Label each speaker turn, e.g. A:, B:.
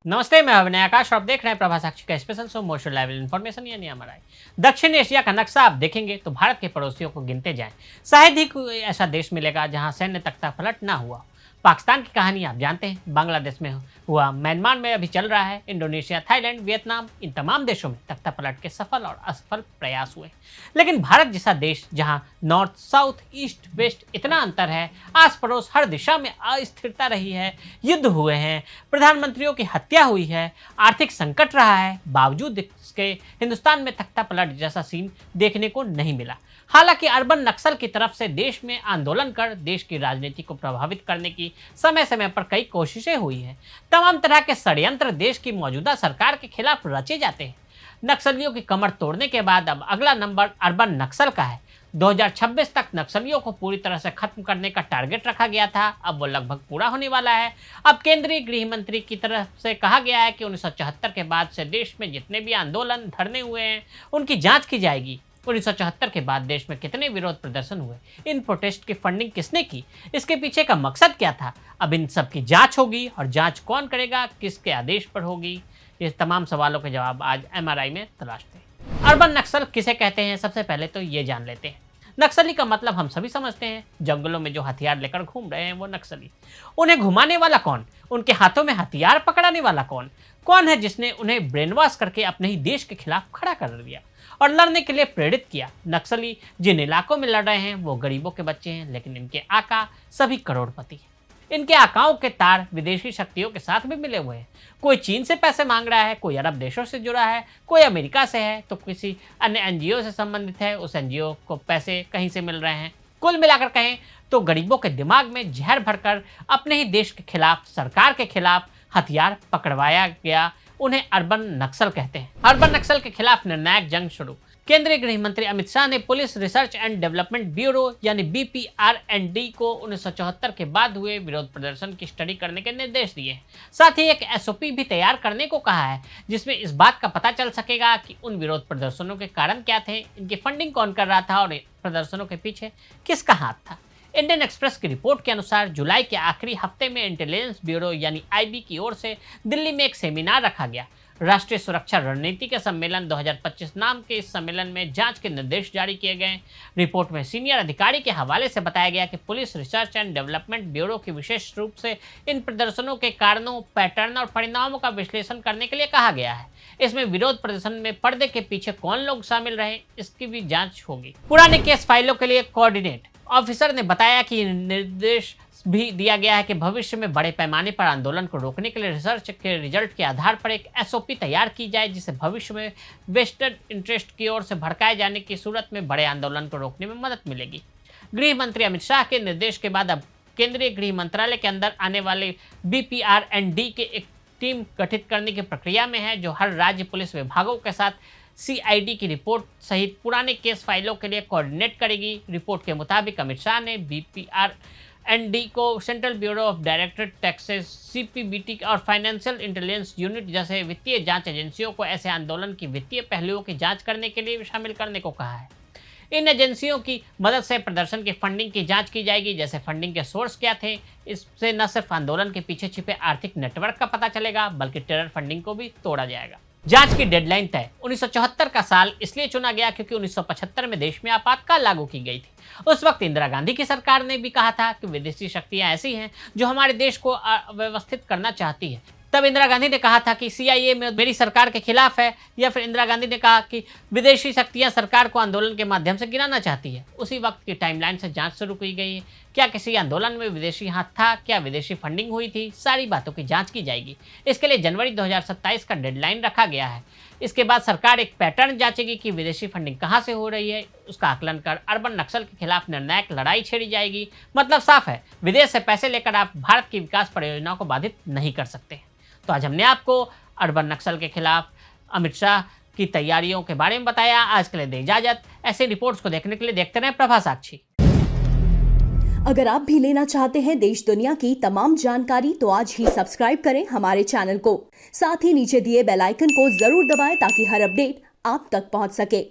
A: नमस्ते, मैं अभिनय आकाश और आप देख रहे हैं प्रभा साक्षी का special show motion live information यानी एमआरआई। दक्षिण एशिया का नक्शा आप देखेंगे तो भारत के पड़ोसियों को गिनते जाएं। शायद ही कोई ऐसा देश मिलेगा जहां सैन्य तख्तापलट ना हुआ। पाकिस्तान की कहानी आप जानते हैं, बांग्लादेश में हुआ, म्यांमार में अभी चल रहा है, इंडोनेशिया, थाईलैंड, वियतनाम, इन तमाम देशों में तख्तापलट के सफल और असफल प्रयास हुए। लेकिन भारत जैसा देश जहां नॉर्थ, साउथ, ईस्ट, वेस्ट इतना अंतर है, आस पड़ोस हर दिशा में अस्थिरता रही है, युद्ध हुए हैं, प्रधानमंत्रियों की हत्या हुई है, आर्थिक संकट रहा है, बावजूद इसके हिंदुस्तान में तख्तापलट जैसा सीन देखने को नहीं मिला। हालांकि अर्बन नक्सल की तरफ से देश में आंदोलन कर देश की राजनीति को प्रभावित करने की समय समय पर कई कोशिशें हुई हैं। तमाम तरह के षड्यंत्र देश की मौजूदा सरकार के खिलाफ रचे जाते हैं। नक्सलियों की कमर तोड़ने के बाद अब अगला नंबर अर्बन नक्सल का है। 2026 तक नक्सलियों को पूरी तरह से खत्म करने का टारगेट रखा गया था, अब वो लगभग पूरा होने वाला है। अब केंद्रीय गृह मंत्री की तरफ से कहा गया है कि 1974 के बाद से देश में जितने भी आंदोलन धरने हुए हैं उनकी जांच की जाएगी। 1974 के बाद देश में कितने विरोध प्रदर्शन हुए, इन प्रोटेस्ट की फंडिंग किसने की, इसके पीछे का मकसद क्या था, अब इन सब की जांच होगी और जांच कौन करेगा, किसके आदेश पर होगी, ये तमाम सवालों के जवाब आज एमआरआई में तलाशते हैं। अर्बन नक्सल किसे कहते हैं, सबसे पहले तो ये जान लेते हैं। नक्सली का मतलब हम सभी समझते हैं, जंगलों में जो हथियार लेकर घूम रहे हैं वो नक्सली। उन्हें घुमाने वाला कौन, उनके हाथों में हथियार पकड़ाने वाला कौन, कौन है जिसने उन्हें ब्रेन वॉश करके अपने ही देश के खिलाफ खड़ा कर दिया और लड़ने के लिए प्रेरित किया। नक्सली जिन इलाकों में लड़ रहे हैं वो गरीबों के बच्चे हैं, लेकिन इनके आका सभी करोड़पति हैं। इनके आकाओं के तार विदेशी शक्तियों के साथ भी मिले हुए हैं। कोई चीन से पैसे मांग रहा है, कोई अरब देशों से जुड़ा है, कोई अमेरिका से है, तो किसी अन्य एनजीओ से संबंधित है, उस एनजीओ को पैसे कहीं से मिल रहे हैं। कुल मिलाकर कहें तो गरीबों के दिमाग में जहर भरकर अपने ही देश के खिलाफ, सरकार के खिलाफ हथियार पकड़वाया गया। उन्हें अर्बन नक्सल कहते हैं। अर्बन नक्सल के खिलाफ निर्णायक जंग शुरू। केंद्रीय गृह मंत्री अमित शाह ने police research and development bureau यानी BPR&D को 1974 के बाद हुए विरोध प्रदर्शन की स्टडी करने के निर्देश दिए हैं। साथ ही एक SOP भी तैयार करने को कहा है, जिसमें इस बात का पता चल सकेगा कि उन विरोध प्रदर्शनों के कारण क्या थे, इनकी फंडिंग कौन कर रहा था और प्रदर्शनों के पीछे किसका हाथ था। इंडियन एक्सप्रेस की रिपोर्ट के अनुसार जुलाई के आखिरी हफ्ते में इंटेलिजेंस ब्यूरो यानी IB की ओर से दिल्ली में एक सेमिनार रखा गया। राष्ट्रीय सुरक्षा रणनीति के सम्मेलन 2025 नाम के इस सम्मेलन में जांच के निर्देश जारी किए गए। रिपोर्ट में सीनियर अधिकारी के हवाले से बताया गया कि police research and development bureau की विशेष रूप से इन प्रदर्शनों के कारणों, पैटर्न और परिणामों का विश्लेषण करने के लिए कहा गया है। इसमें विरोध प्रदर्शन में पर्दे के पीछे कौन लोग शामिल रहे, इसकी भी जांच होगी। पुराने केस फाइलों के लिए कोऑर्डिनेट ऑफिसर ने बताया कि निर्देश भी दिया गया है कि भविष्य में बड़े पैमाने पर आंदोलन को रोकने के लिए रिसर्च के रिजल्ट के आधार पर एक SOP तैयार की जाए, जिससे भविष्य में वेस्टेड इंटरेस्ट की ओर से भड़काए जाने की सूरत में बड़े आंदोलन को रोकने में मदद मिलेगी। गृह मंत्री अमित शाह के निर्देश के बाद अब केंद्रीय गृह मंत्रालय के अंदर आने वाले BPR&D के एक टीम गठित करने की प्रक्रिया में है, जो हर राज्य पुलिस विभागों के साथ CID की रिपोर्ट सहित पुराने केस फाइलों के लिए कोऑर्डिनेट करेगी। रिपोर्ट के मुताबिक अमित शाह ने BPR&D को central bureau of directed taxes, CPBT और फाइनेंशियल इंटेलिजेंस यूनिट जैसे वित्तीय जांच एजेंसियों को ऐसे आंदोलन की वित्तीय पहलुओं की जांच करने के लिए शामिल करने को कहा है। इन एजेंसियों की मदद से प्रदर्शन की फंडिंग की जांच की जाएगी, जैसे फंडिंग के सोर्स क्या थे। इससे न सिर्फ आंदोलन के पीछे छिपे आर्थिक नेटवर्क का पता चलेगा, बल्कि टेरर फंडिंग को भी तोड़ा जाएगा। जांच की डेडलाइन तय। 1974 का साल इसलिए चुना गया क्योंकि 1975 में देश में आपातकाल लागू की गई थी। उस वक्त इंदिरा गांधी की सरकार ने भी कहा था कि विदेशी शक्तियां ऐसी हैं जो हमारे देश को अव्यवस्थित करना चाहती है। तब इंदिरा गांधी ने कहा था कि CIA में मेरी सरकार के खिलाफ है, या फिर इंदिरा गांधी ने कहा कि विदेशी शक्तियां सरकार को आंदोलन के माध्यम से गिराना चाहती है। उसी वक्त की टाइमलाइन से जांच शुरू की गई है। क्या किसी आंदोलन में विदेशी हाथ था, क्या विदेशी फंडिंग हुई थी, सारी बातों की जांच की जाएगी। इसके लिए जनवरी 2027 का डेडलाइन रखा गया है। इसके बाद सरकार एक पैटर्न जांचेगी कि विदेशी फंडिंग कहाँ से हो रही है, उसका आकलन कर अर्बन नक्सल के खिलाफ निर्णायक लड़ाई छेड़ी जाएगी। मतलब साफ है, विदेश से पैसे लेकर आप भारत की विकास परियोजनाओं को बाधित नहीं कर सकते। तो आज हमने आपको अर्बन नक्सल के खिलाफ अमित शाह की तैयारियों के बारे में बताया। आज के लिए दे इजाजत। ऐसे रिपोर्ट्स को देखने के लिए देखते रहें प्रभा साक्षी।
B: अगर आप भी लेना चाहते हैं देश दुनिया की तमाम जानकारी, तो आज ही सब्सक्राइब करें हमारे चैनल को। साथ ही नीचे दिए बेल आइकन को जरूर दबाएं ताकि हर अपडेट आप तक पहुंच सके।